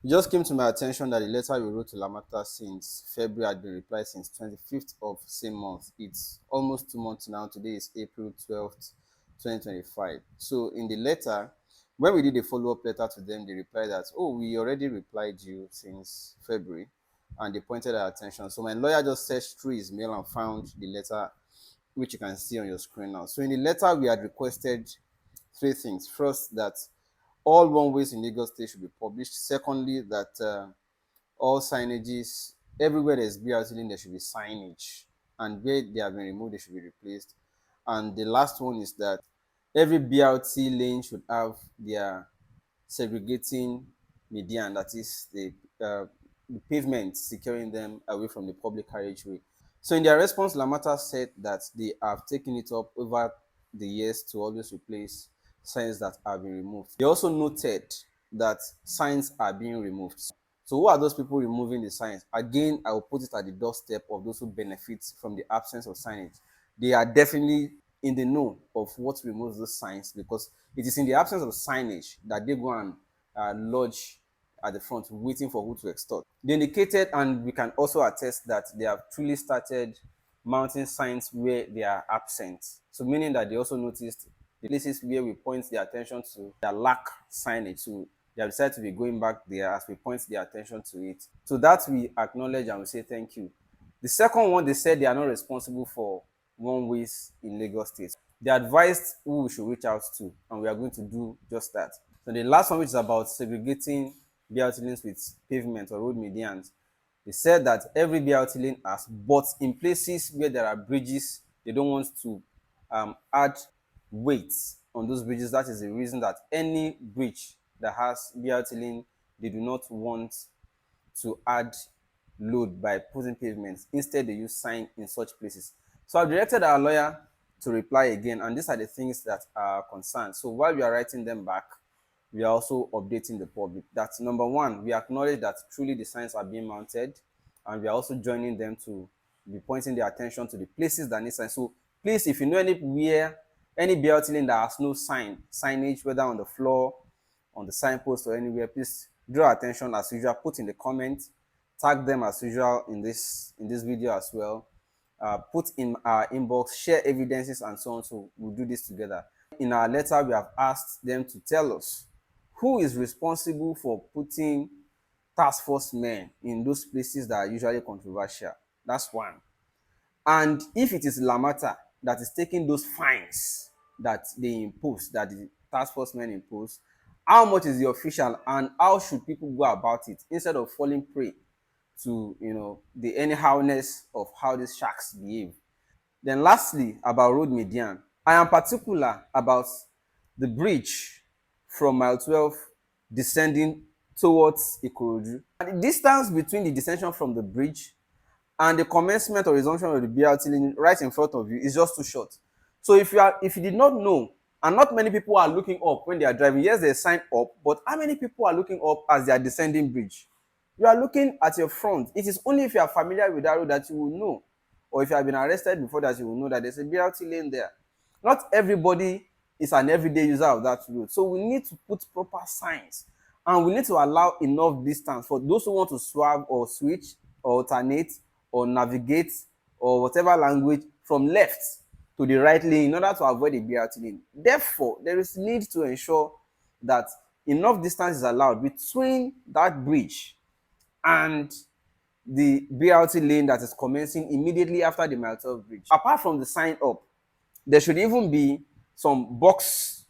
It just came to my attention that the letter we wrote to LAMATA since February had been replied since 25th of same month. It's almost 2 months now. Today is April 12th, 2025. So in the letter, when we did a follow-up letter to them, they replied that, oh, we already replied you since February, and they pointed our attention. So my lawyer just searched through his mail and found the letter, which you can see on your screen now. So in the letter, we had requested three things. First, that all one-ways in Lagos State should be published. Secondly, that all signages, everywhere there's BRT lane, there should be signage. And where they have been removed, they should be replaced. And the last one is that every BRT lane should have their segregating median, that is the pavement securing them away from the public carriageway. So in their response, Lamata said that they have taken it up over the years to always replace signs that have been removed. They also noted that signs are being removed. So who are those people removing the signs? Again, I will put it at the doorstep of those who benefit from the absence of signage. They are definitely in the know of what removes those signs, because it is in the absence of signage that they go and lodge at the front waiting for who to extort. They indicated, and we can also attest, that they have truly started mounting signs where they are absent. So meaning that they also noticed the places where we point their attention to their lack signage. So they have decided to be going back there as we point their attention to it. So that we acknowledge and we say thank you. The second one, they said they are not responsible for one ways in Lagos State. They advised who we should reach out to, and we are going to do just that. So the last one, which is about segregating BRT lanes with pavement or road medians, they said that every BRT lane has, but in places where there are bridges, they don't want to add weights on those bridges. That is the reason that any bridge that has BRT lane, they do not want to add load by putting pavements. Instead, they use sign in such places. So I've directed our lawyer to reply again, and these are the things that are concerned. So while we are writing them back, we are also updating the public. That's number one, we acknowledge that truly the signs are being mounted, and we are also joining them to be pointing their attention to the places that need signs. So please, if you know anywhere, any BLT lane that has no signage, whether on the floor, on the signpost, or anywhere, please draw attention as usual. Put in the comments, tag them as usual in this video as well. Put in our inbox, share evidences and so on. So we'll do this together. In our letter, we have asked them to tell us who is responsible for putting task force men in those places that are usually controversial. That's one. And if it is LAMATA that is taking those fines that they impose, that the task force men impose, how much is the official, and how should people go about it instead of falling prey to the anyhowness of how these sharks behave. Then lastly, about road median, I am particular about the bridge from mile 12 descending towards Ikorodu. And the distance between the descension from the bridge and the commencement or resumption of the BRT lane right in front of you is just too short. So if you did not know, and not many people are looking up when they are driving, yes, there's a sign up, but how many people are looking up as they are descending bridge? You are looking at your front. It is only if you are familiar with that road that you will know, or if you have been arrested before, that you will know that there's a BRT lane there. Not everybody is an everyday user of that road, so we need to put proper signs, and we need to allow enough distance for those who want to swerve or switch or alternate or navigate or whatever language from left to the right lane in order to avoid the BRT lane. Therefore, there is need to ensure that enough distance is allowed between that bridge and the BRT lane that is commencing immediately after the mile 12 bridge. Apart from the sign up, there should even be some box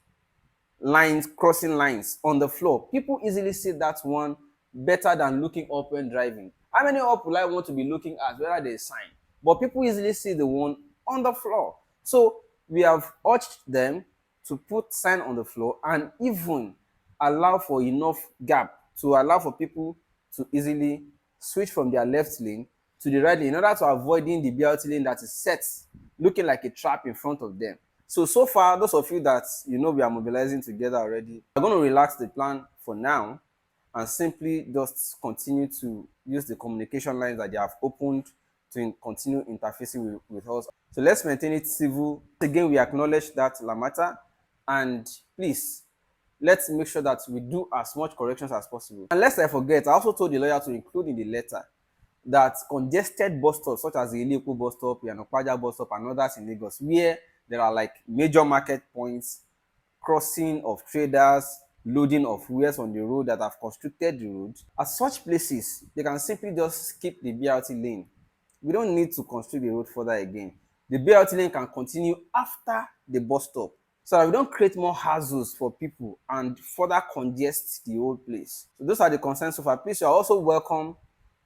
lines, crossing lines on the floor. People easily see that one better than looking up when driving. How many up will I want to be looking at whether there is sign? But people easily see the one on the floor. So we have urged them to put sign on the floor and even allow for enough gap to allow for people to easily switch from their left lane to the right lane in order to avoiding the BRT lane that is set looking like a trap in front of them. So far, those of you that we are mobilizing together already, we're going to relax the plan for now and simply just continue to use the communication lines that they have opened to continue interfacing with us. So let's maintain it civil. Again, we acknowledge that LAMATA, and please let's make sure that we do as much corrections as possible. And lest I forget, I also told the lawyer to include in the letter that congested bus stops such as the Ileko bus stop, Yanokpaja bus stop, and others in Lagos, where there are like major market points, crossing of traders, loading of wares on the road that have constricted the road. At such places, they can simply just skip the BRT lane. We don't need to constrict the road further again. The BRT lane can continue after the bus stop so that we don't create more hassles for people and further congest the whole place. So those are the concerns so far. Please, you are also welcome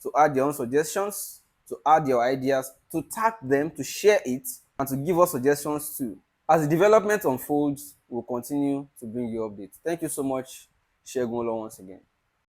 to add your own suggestions, to add your ideas, to tag them, to share it, and to give us suggestions too. As the development unfolds, we'll continue to bring you updates. Thank you so much, Shegun, once again.